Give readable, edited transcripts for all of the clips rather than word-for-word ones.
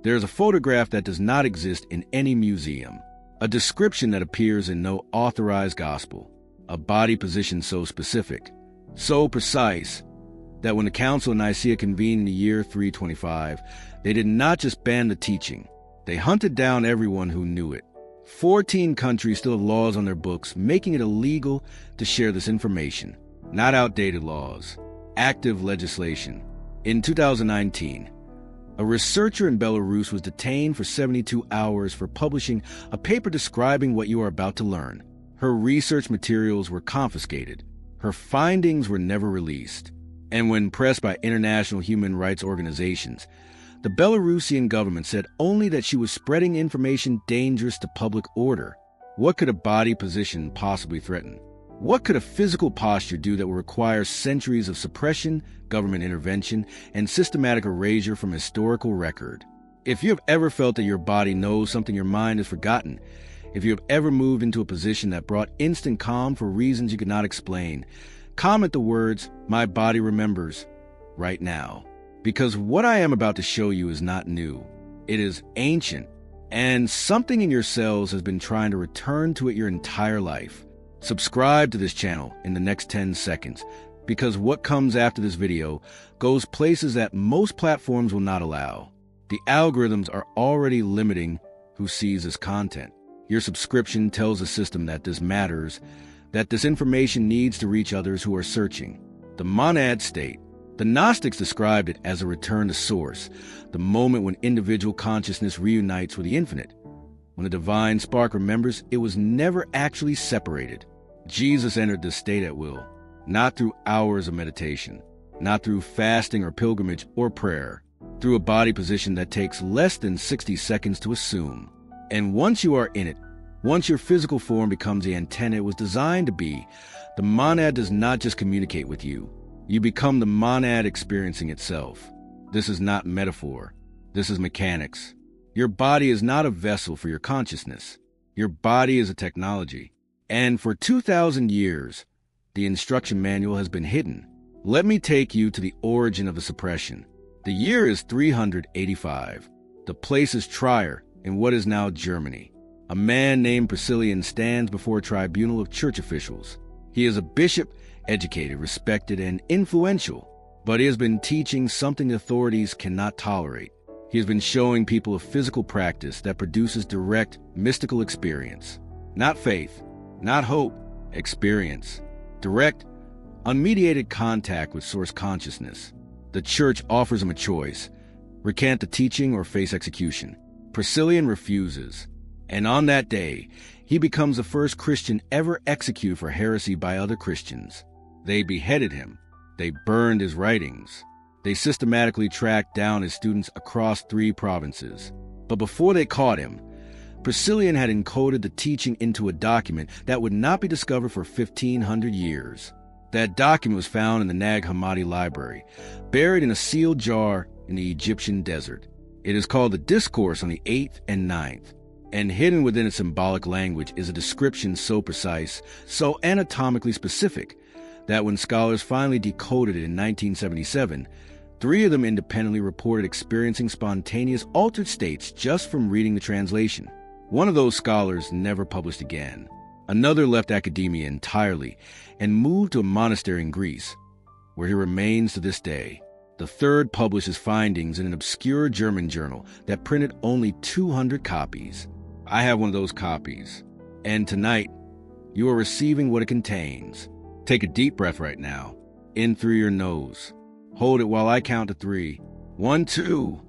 There is a photograph that does not exist in any museum, a description that appears in no authorized gospel, a body position so specific, so precise, that when the Council of Nicaea convened in the year 325, they did not just ban the teaching, they hunted down everyone who knew it. 14 countries still have laws on their books making it illegal to share this information. Not outdated laws, active legislation. In 2019, a researcher in Belarus was detained for 72 hours for publishing a paper describing what you are about to learn. Her research materials were confiscated. Her findings were never released. And when pressed by international human rights organizations, the Belarusian government said only that she was spreading information dangerous to public order. What could a body position possibly threaten? What could a physical posture do that would require centuries of suppression, government intervention, and systematic erasure from historical record? If you have ever felt that your body knows something your mind has forgotten, if you have ever moved into a position that brought instant calm for reasons you could not explain, comment the words, "My body remembers," right now. Because what I am about to show you is not new. It is ancient, and something in your cells has been trying to return to it your entire life. Subscribe to this channel in the next 10 seconds, because what comes after this video goes places that most platforms will not allow. The algorithms are already limiting who sees this content. Your subscription tells the system that this matters, that this information needs to reach others who are searching. The monad state. The Gnostics described it as a return to source, the moment when individual consciousness reunites with the infinite. When the divine spark remembers, it was never actually separated. Jesus entered this state at will, not through hours of meditation, not through fasting or pilgrimage or prayer, through a body position that takes less than 60 seconds to assume. And once you are in it, once your physical form becomes the antenna it was designed to be, the monad does not just communicate with you. You become the monad experiencing itself. This is not metaphor. This is mechanics. Your body is not a vessel for your consciousness. Your body is a technology. And for 2,000 years, the instruction manual has been hidden. Let me take you to the origin of the suppression. The year is 385. The place is Trier, in what is now Germany. A man named Priscillian stands before a tribunal of church officials. He is a bishop, educated, respected, and influential, but he has been teaching something the authorities cannot tolerate. He has been showing people a physical practice that produces direct, mystical experience. Not faith, not hope, experience. Direct, unmediated contact with source consciousness. The church offers him a choice: recant the teaching or face execution. Priscillian refuses, and on that day, he becomes the first Christian ever executed for heresy by other Christians. They beheaded him. They burned his writings. They systematically tracked down his students across 3 provinces. But before they caught him, Priscillian had encoded the teaching into a document that would not be discovered for 1,500 years. That document was found in the Nag Hammadi library, buried in a sealed jar in the Egyptian desert. It is called the Discourse on the 8th and 9th. And hidden within its symbolic language is a description so precise, so anatomically specific, that when scholars finally decoded it in 1977, 3 of them independently reported experiencing spontaneous altered states just from reading the translation. One of those scholars never published again. Another left academia entirely and moved to a monastery in Greece, where he remains to this day. The third published his findings in an obscure German journal that printed only 200 copies. I have one of those copies, and tonight, you are receiving what it contains. Take a deep breath right now, in through your nose. Hold it while I count to 3. 1, 2,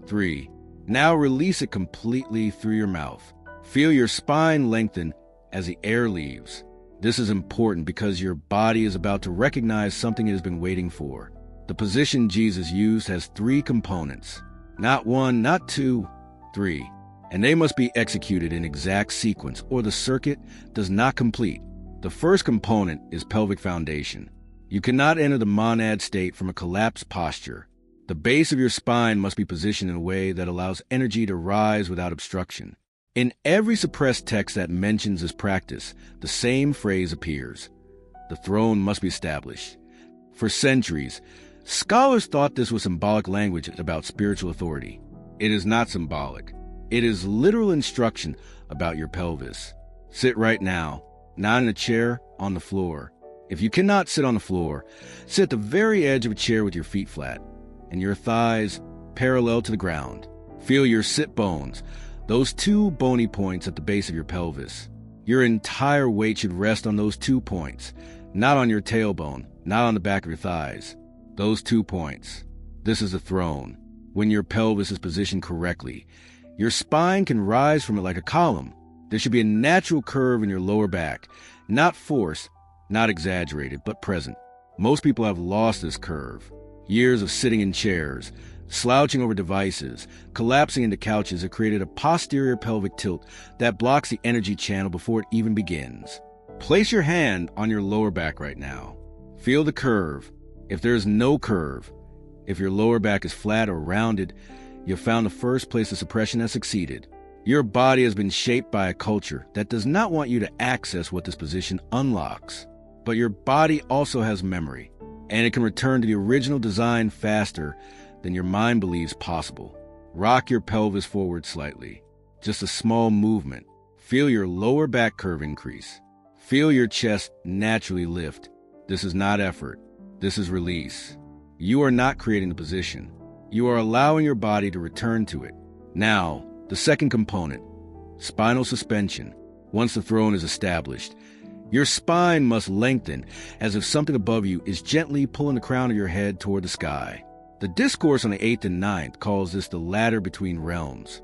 3. Now release it completely through your mouth. Feel your spine lengthen as the air leaves. This is important because your body is about to recognize something it has been waiting for. The position Jesus used has 3 components. Not 1, not 2, 3. And they must be executed in exact sequence, or the circuit does not complete. The first component is pelvic foundation. You cannot enter the monad state from a collapsed posture. The base of your spine must be positioned in a way that allows energy to rise without obstruction. In every suppressed text that mentions this practice, the same phrase appears: the throne must be established. For centuries, scholars thought this was symbolic language about spiritual authority. It is not symbolic. It is literal instruction about your pelvis. Sit right now, not in a chair, on the floor. If you cannot sit on the floor, sit at the very edge of a chair with your feet flat and your thighs parallel to the ground. Feel your sit bones, those two bony points at the base of your pelvis. Your entire weight should rest on those 2 points, not on your tailbone, not on the back of your thighs. Those 2 points. This is the throne. When your pelvis is positioned correctly, your spine can rise from it like a column. There should be a natural curve in your lower back, not forced, not exaggerated, but present. Most people have lost this curve. Years of sitting in chairs, slouching over devices, collapsing into couches have created a posterior pelvic tilt that blocks the energy channel before it even begins. Place your hand on your lower back right now. Feel the curve. If there is no curve, if your lower back is flat or rounded, you've found the first place the suppression has succeeded. Your body has been shaped by a culture that does not want you to access what this position unlocks. But your body also has memory, and it can return to the original design faster than your mind believes possible. Rock your pelvis forward slightly. Just a small movement. Feel your lower back curve increase. Feel your chest naturally lift. This is not effort. This is release. You are not creating the position. You are allowing your body to return to it. Now, the second component, spinal suspension. Once the throne is established, your spine must lengthen as if something above you is gently pulling the crown of your head toward the sky. The discourse on the 8th and 9th calls this the ladder between realms.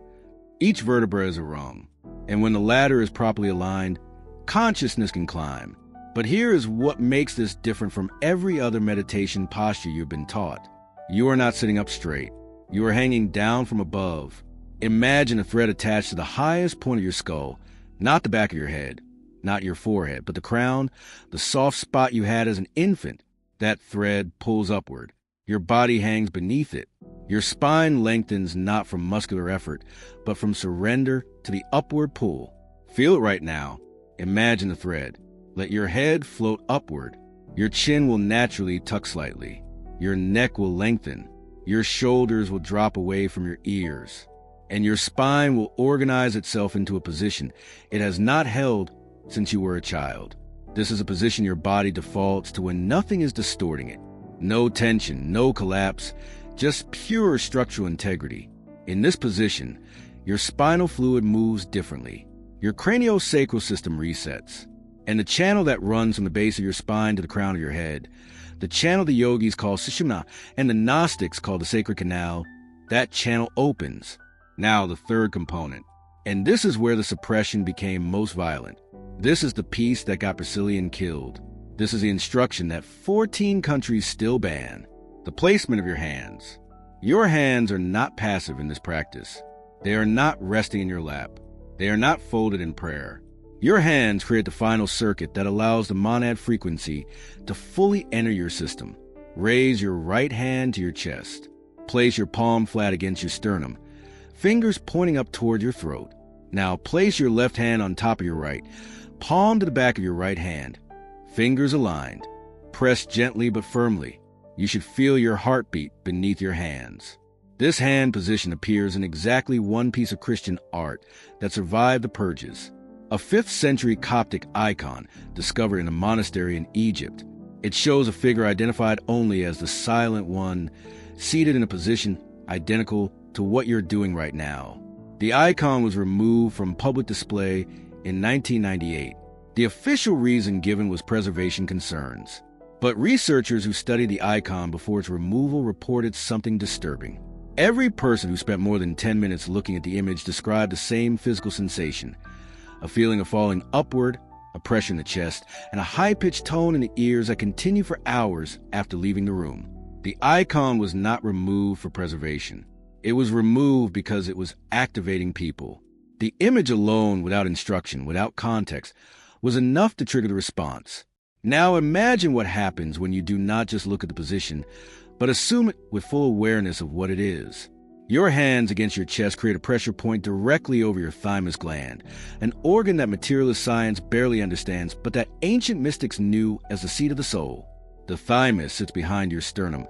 Each vertebra is a rung, and when the ladder is properly aligned, consciousness can climb. But here is what makes this different from every other meditation posture you've been taught. You are not sitting up straight. You are hanging down from above. Imagine a thread attached to the highest point of your skull, not the back of your head, not your forehead, but the crown, the soft spot you had as an infant. That thread pulls upward. Your body hangs beneath it. Your spine lengthens not from muscular effort, but from surrender to the upward pull. Feel it right now. Imagine the thread. Let your head float upward. Your chin will naturally tuck slightly. Your neck will lengthen. Your shoulders will drop away from your ears. And your spine will organize itself into a position it has not held since you were a child. This is a position your body defaults to when nothing is distorting it. No tension, no collapse, just pure structural integrity. In this position, your spinal fluid moves differently. Your craniosacral system resets. And the channel that runs from the base of your spine to the crown of your head, the channel the yogis call sushumna and the Gnostics call the sacred canal, that channel opens. Now the third component. And this is where the suppression became most violent. This is the piece that got Priscillian killed. This is the instruction that 14 countries still ban. The placement of your hands. Your hands are not passive in this practice. They are not resting in your lap. They are not folded in prayer. Your hands create the final circuit that allows the monad frequency to fully enter your system. Raise your right hand to your chest. Place your palm flat against your sternum, fingers pointing up toward your throat. Now place your left hand on top of your right, palm to the back of your right hand, fingers aligned. Press gently but firmly. You should feel your heartbeat beneath your hands. This hand position appears in exactly one piece of Christian art that survived the purges. A 5th century Coptic icon discovered in a monastery in Egypt. It shows a figure identified only as the Silent One, seated in a position identical to what you're doing right now. The icon was removed from public display in 1998. The official reason given was preservation concerns. But researchers who studied the icon before its removal reported something disturbing. Every person who spent more than 10 minutes looking at the image described the same physical sensation. A feeling of falling upward, a pressure in the chest, and a high-pitched tone in the ears that continued for hours after leaving the room. The icon was not removed for preservation. It was removed because it was activating people. The image alone, without instruction, without context, was enough to trigger the response. Now imagine what happens when you do not just look at the position, but assume it with full awareness of what it is. Your hands against your chest create a pressure point directly over your thymus gland, an organ that materialist science barely understands, but that ancient mystics knew as the seat of the soul. The thymus sits behind your sternum,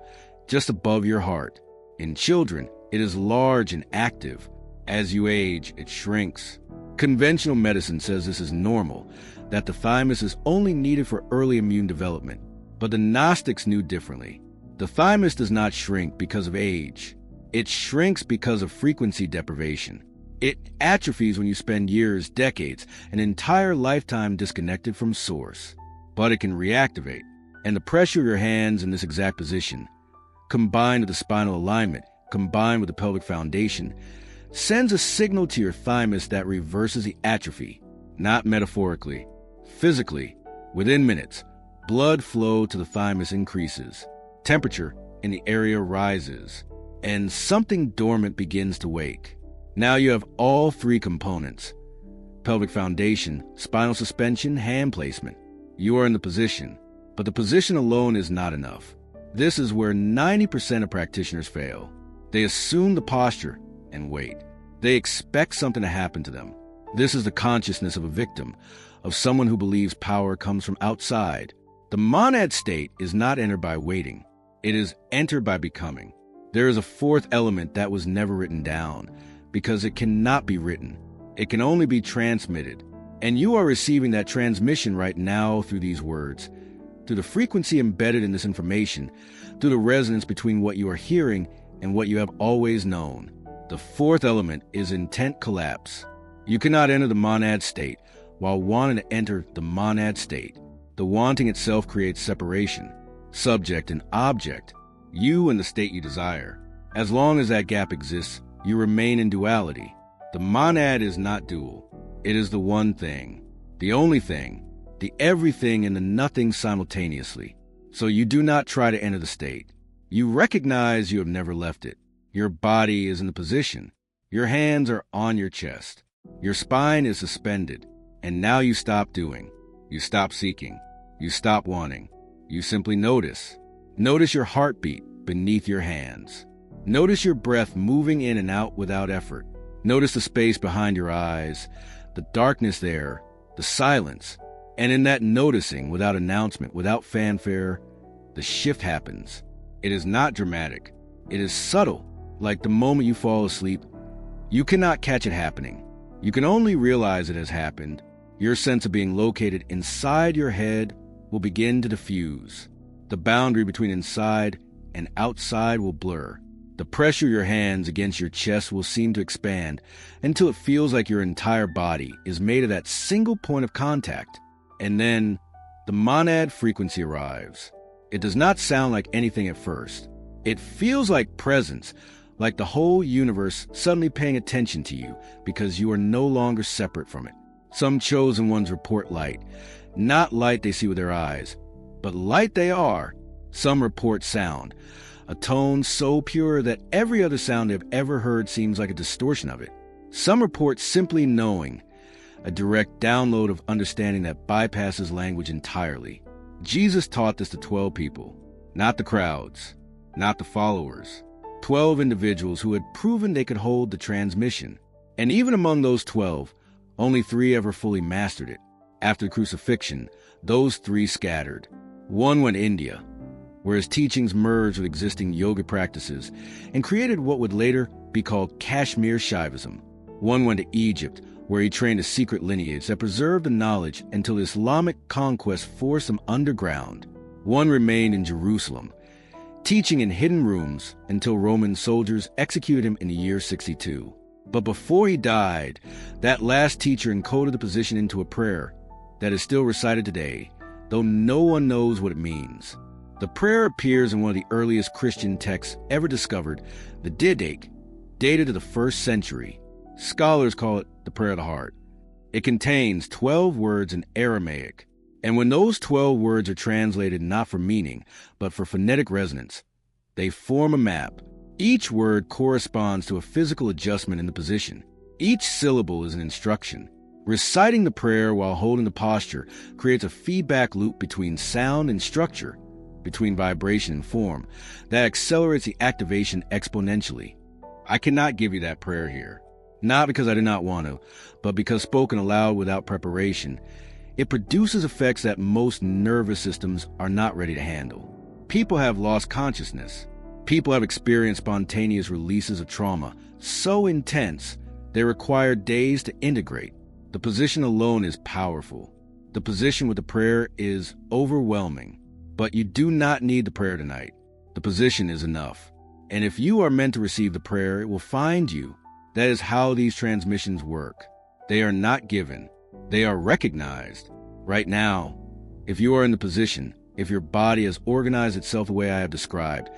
just above your heart. In children, It is large and active. As you age, it shrinks. Conventional medicine says this is normal, that the thymus is only needed for early immune development. But the Gnostics knew differently. The thymus does not shrink because of age. It shrinks because of frequency deprivation. It atrophies when you spend years, decades, an entire lifetime disconnected from source. But it can reactivate. And the pressure of your hands in this exact position, combined with the spinal alignment, combined with the pelvic foundation, sends a signal to your thymus that reverses the atrophy. Not metaphorically, physically. Within minutes, blood flow to the thymus increases. Temperature in the area rises. And something dormant begins to wake. Now you have all three components: pelvic foundation, spinal suspension, hand placement. You are in the position, but the position alone is not enough. This is where 90% of practitioners fail. They assume the posture and wait. They expect something to happen to them. This is the consciousness of a victim, of someone who believes power comes from outside. The monad state is not entered by waiting. It is entered by becoming. There is a fourth element that was never written down, because it cannot be written. It can only be transmitted. And you are receiving that transmission right now through these words, through the frequency embedded in this information, through the resonance between what you are hearing and what you have always known. The fourth element is intent collapse. You cannot enter the monad state while wanting to enter the monad state. The wanting itself creates separation, subject and object, you and the state you desire. As long as that gap exists, you remain in duality. The monad is not dual. It is the one thing, the only thing, the everything and the nothing simultaneously. So you do not try to enter the state. You recognize you have never left it. Your body is in the position. Your hands are on your chest. Your spine is suspended. And now you stop doing. You stop seeking. You stop wanting. You simply notice. Notice your heartbeat beneath your hands. Notice your breath moving in and out without effort. Notice the space behind your eyes, the darkness there, the silence. And in that noticing, without announcement, without fanfare, the shift happens. It is not dramatic. It is subtle, like the moment you fall asleep. You cannot catch it happening. You can only realize it has happened. Your sense of being located inside your head will begin to diffuse. The boundary between inside and outside will blur. The pressure of your hands against your chest will seem to expand until it feels like your entire body is made of that single point of contact. And then the monad frequency arrives. It does not sound like anything at first. It feels like presence, like the whole universe suddenly paying attention to you because you are no longer separate from it. Some chosen ones report light, not light they see with their eyes, but light they are. Some report sound, a tone so pure that every other sound they've ever heard seems like a distortion of it. Some report simply knowing, a direct download of understanding that bypasses language entirely. Jesus taught this to 12 people, not the crowds, not the followers. 12 individuals who had proven they could hold the transmission. And even among those 12, only 3 ever fully mastered it. After the crucifixion, those 3 scattered. One went to India, where his teachings merged with existing yoga practices and created what would later be called Kashmir Shaivism. One went to Egypt, where he trained a secret lineage that preserved the knowledge until the Islamic conquest forced him underground. One remained in Jerusalem, teaching in hidden rooms until Roman soldiers executed him in the year 62. But before he died, that last teacher encoded the position into a prayer that is still recited today, though no one knows what it means. The prayer appears in one of the earliest Christian texts ever discovered, the Didache, dated to the 1st century. Scholars call it the prayer of the heart. It contains 12 words in Aramaic, and when those 12 words are translated not for meaning, but for phonetic resonance, they form a map. Each word corresponds to a physical adjustment in the position. Each syllable is an instruction. Reciting the prayer while holding the posture creates a feedback loop between sound and structure, between vibration and form, that accelerates the activation exponentially. I cannot give you that prayer here. Not because I do not want to, but because spoken aloud without preparation, it produces effects that most nervous systems are not ready to handle. People have lost consciousness. People have experienced spontaneous releases of trauma so intense they require days to integrate. The position alone is powerful. The position with the prayer is overwhelming. But you do not need the prayer tonight. The position is enough. And if you are meant to receive the prayer, it will find you. That is how these transmissions work. They are not given. They are recognized. Right now, if you are in the position, if your body has organized itself the way I have described,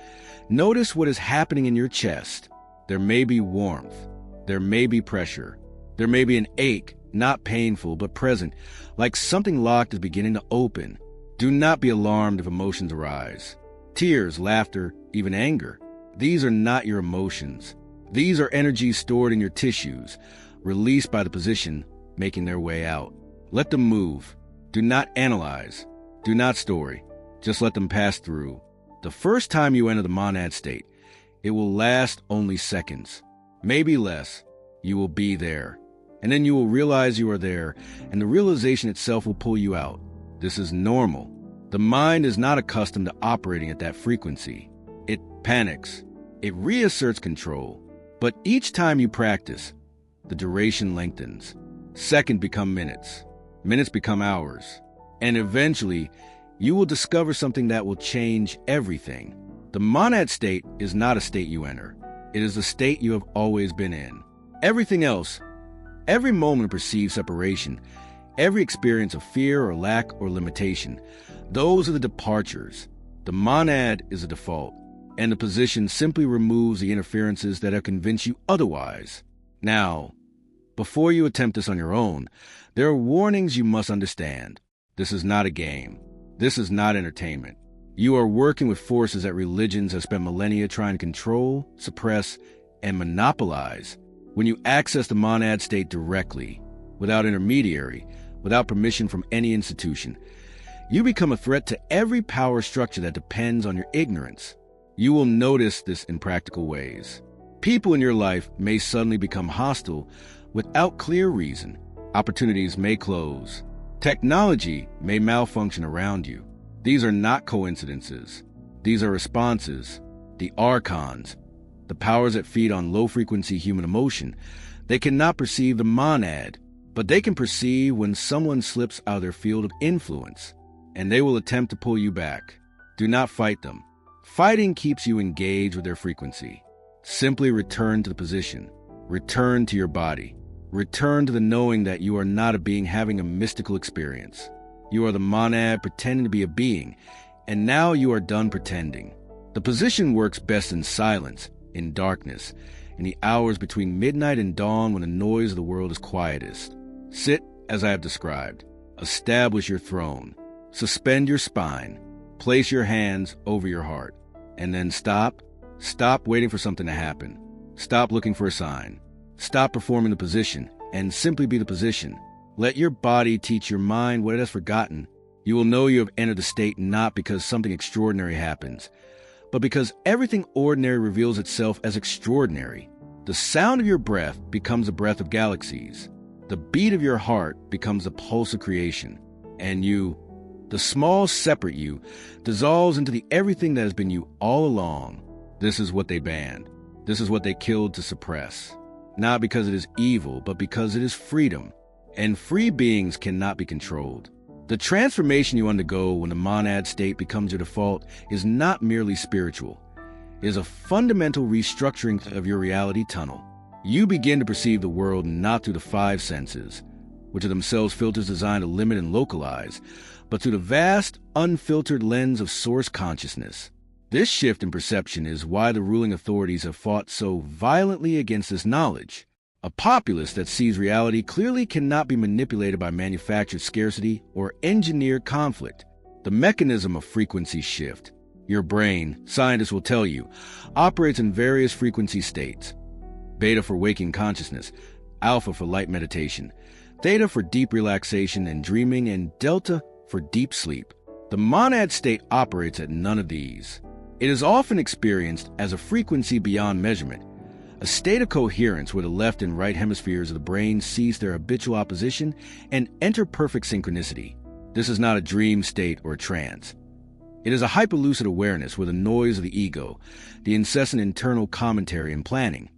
notice what is happening in your chest. There may be warmth. There may be pressure. There may be an ache, not painful, but present, like something locked is beginning to open. Do not be alarmed if emotions arise. Tears, laughter, even anger. These are not your emotions. These are energies stored in your tissues, released by the position, making their way out. Let them move. Do not analyze. Do not story. Just let them pass through. The first time you enter the monad state, it will last only seconds, maybe less. You will be there. And then you will realize you are there, and the realization itself will pull you out. This is normal. The mind is not accustomed to operating at that frequency. It panics. It reasserts control. But each time you practice, the duration lengthens. Seconds become minutes. Minutes become hours. And eventually, you will discover something that will change everything. The monad state is not a state you enter. It is the state you have always been in. Everything else, every moment of perceived separation, every experience of fear or lack or limitation, those are the departures. The monad is a default, and the position simply removes the interferences that have convinced you otherwise. Now, before you attempt this on your own, there are warnings you must understand. This is not a game. This is not entertainment. You are working with forces that religions have spent millennia trying to control, suppress, and monopolize. When you access the monad state directly, without intermediary, without permission from any institution, you become a threat to every power structure that depends on your ignorance. You will notice this in practical ways. People in your life may suddenly become hostile without clear reason. Opportunities may close. Technology may malfunction around you. These are not coincidences. These are responses, the archons, the powers that feed on low-frequency human emotion. They cannot perceive the monad, but they can perceive when someone slips out of their field of influence, and they will attempt to pull you back. Do not fight them. Fighting keeps you engaged with their frequency. Simply return to the position. Return to your body. Return to the knowing that you are not a being having a mystical experience. You are the monad pretending to be a being, and now you are done pretending. The position works best in silence, in darkness, in the hours between midnight and dawn when the noise of the world is quietest. Sit as I have described. Establish your throne. Suspend your spine. Place your hands over your heart. And then stop. Stop waiting for something to happen. Stop looking for a sign. Stop performing the position and simply be the position. Let your body teach your mind what it has forgotten. You will know you have entered the state not because something extraordinary happens, but because everything ordinary reveals itself as extraordinary. The sound of your breath becomes the breath of galaxies. The beat of your heart becomes the pulse of creation. And you, the small separate you, dissolves into the everything that has been you all along. This is what they banned. This is what they killed to suppress. Not because it is evil, but because it is freedom. And free beings cannot be controlled. The transformation you undergo when the monad state becomes your default is not merely spiritual. It is a fundamental restructuring of your reality tunnel. You begin to perceive the world not through the five senses, which are themselves filters designed to limit and localize, but through the vast, unfiltered lens of source consciousness. This shift in perception is why the ruling authorities have fought so violently against this knowledge. A populace that sees reality clearly cannot be manipulated by manufactured scarcity or engineered conflict. The mechanism of frequency shift, your brain, scientists will tell you, operates in various frequency states. Beta for waking consciousness, alpha for light meditation, theta for deep relaxation and dreaming, and delta for deep sleep. The monad state operates at none of these. It is often experienced as a frequency beyond measurement, a state of coherence where the left and right hemispheres of the brain cease their habitual opposition and enter perfect synchronicity. This is not a dream state or a trance. It is a hyperlucid awareness where the noise of the ego, the incessant internal commentary and planning,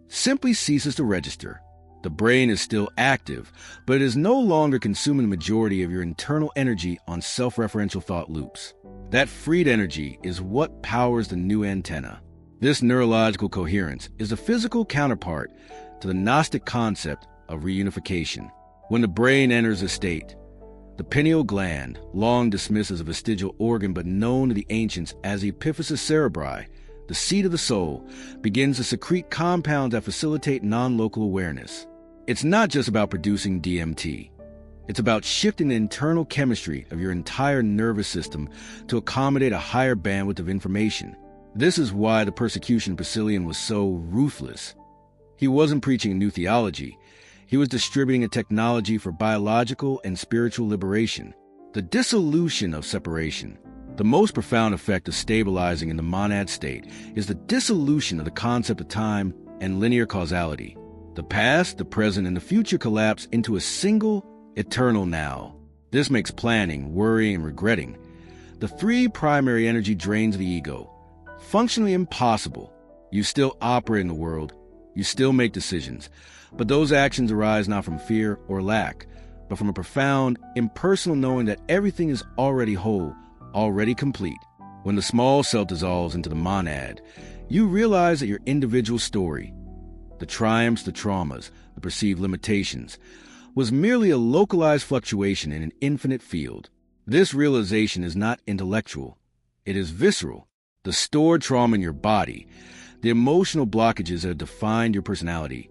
simply ceases to register. The brain is still active, but it is no longer consuming the majority of your internal energy on self-referential thought loops. That freed energy is what powers the new antenna. This neurological coherence is the physical counterpart to the Gnostic concept of reunification. When the brain enters a state, the pineal gland, long dismissed as a vestigial organ but known to the ancients as the epiphysis cerebri, the seat of the soul, begins to secrete compounds that facilitate non-local awareness. It's not just about producing DMT. It's about shifting the internal chemistry of your entire nervous system to accommodate a higher bandwidth of information. This is why the persecution of Priscillian was so ruthless. He wasn't preaching a new theology. He was distributing a technology for biological and spiritual liberation. The dissolution of separation. The most profound effect of stabilizing in the monad state is the dissolution of the concept of time and linear causality. The past, the present, and the future collapse into a single, eternal now. This makes planning, worrying, and regretting, the three primary energy drains of the ego, functionally impossible. You still operate in the world, you still make decisions, but those actions arise not from fear or lack, but from a profound, impersonal knowing that everything is already whole, already complete. When the small self dissolves into the monad, you realize that your individual story, the triumphs, the traumas, the perceived limitations, was merely a localized fluctuation in an infinite field. This realization is not intellectual. It is visceral. The stored trauma in your body, the emotional blockages that have defined your personality,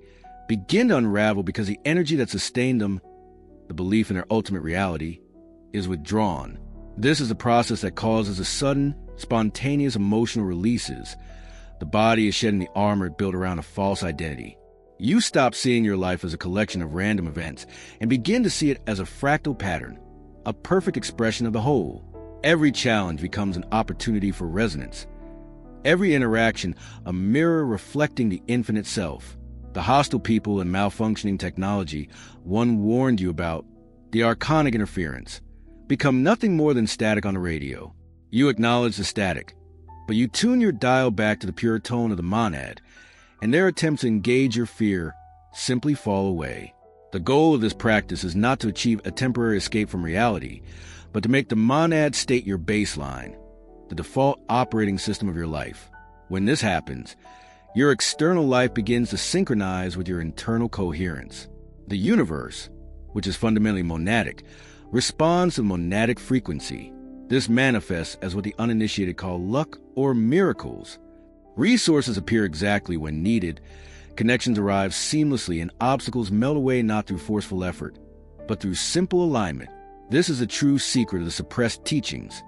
begin to unravel because the energy that sustained them, the belief in their ultimate reality, is withdrawn. This is a process that causes a sudden, spontaneous emotional releases. The body is shedding the armor it built around a false identity. You stop seeing your life as a collection of random events and begin to see it as a fractal pattern, a perfect expression of the whole. Every challenge becomes an opportunity for resonance. Every interaction, a mirror reflecting the infinite self. The hostile people and malfunctioning technology one warned you about, the archonic interference, become nothing more than static on the radio. You acknowledge the static, but you tune your dial back to the pure tone of the monad, and their attempts to engage your fear simply fall away. The goal of this practice is not to achieve a temporary escape from reality, but to make the monad state your baseline, the default operating system of your life. When this happens, your external life begins to synchronize with your internal coherence. The universe, which is fundamentally monadic, responds to monadic frequency. This manifests as what the uninitiated call luck or miracles. Resources appear exactly when needed, connections arrive seamlessly, and obstacles melt away not through forceful effort, but through simple alignment. This is the true secret of the suppressed teachings.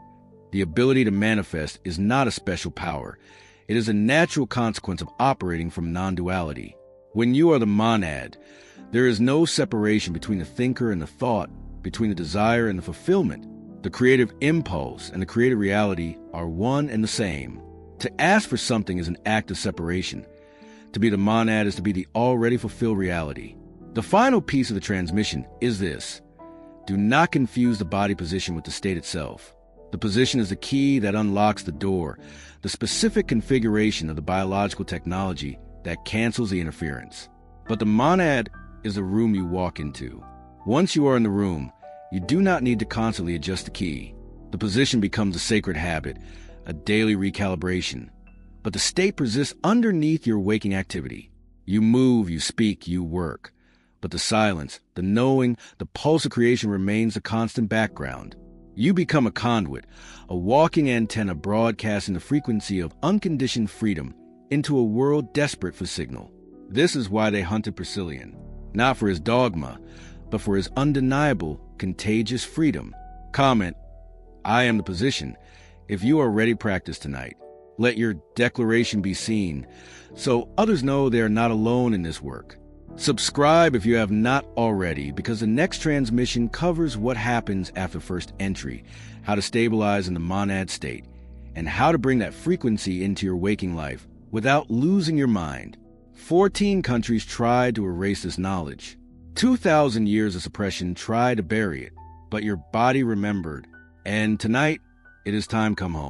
The ability to manifest is not a special power. It is a natural consequence of operating from non-duality. When you are the monad, there is no separation between the thinker and the thought, between the desire and the fulfillment. The creative impulse and the creative reality are one and the same. To ask for something is an act of separation. To be the monad is to be the already fulfilled reality. The final piece of the transmission is this. Do not confuse the body position with the state itself. The position is the key that unlocks the door, the specific configuration of the biological technology that cancels the interference. But the monad is the room you walk into. Once you are in the room, you do not need to constantly adjust the key. The position becomes a sacred habit, a daily recalibration. But the state persists underneath your waking activity. You move, you speak, you work. But the silence, the knowing, the pulse of creation remains the constant background. You become a conduit, a walking antenna broadcasting the frequency of unconditioned freedom into a world desperate for signal. This is why they hunted Priscillian, not for his dogma, but for his undeniable, contagious freedom. Comment, I am the position. If you are ready, practice tonight. Let your declaration be seen, so others know they are not alone in this work. Subscribe if you have not already, because the next transmission covers what happens after first entry, how to stabilize in the monad state, and how to bring that frequency into your waking life without losing your mind. 14 countries tried to erase this knowledge. 2,000 years of suppression tried to bury it, but your body remembered. And tonight, It is time come home.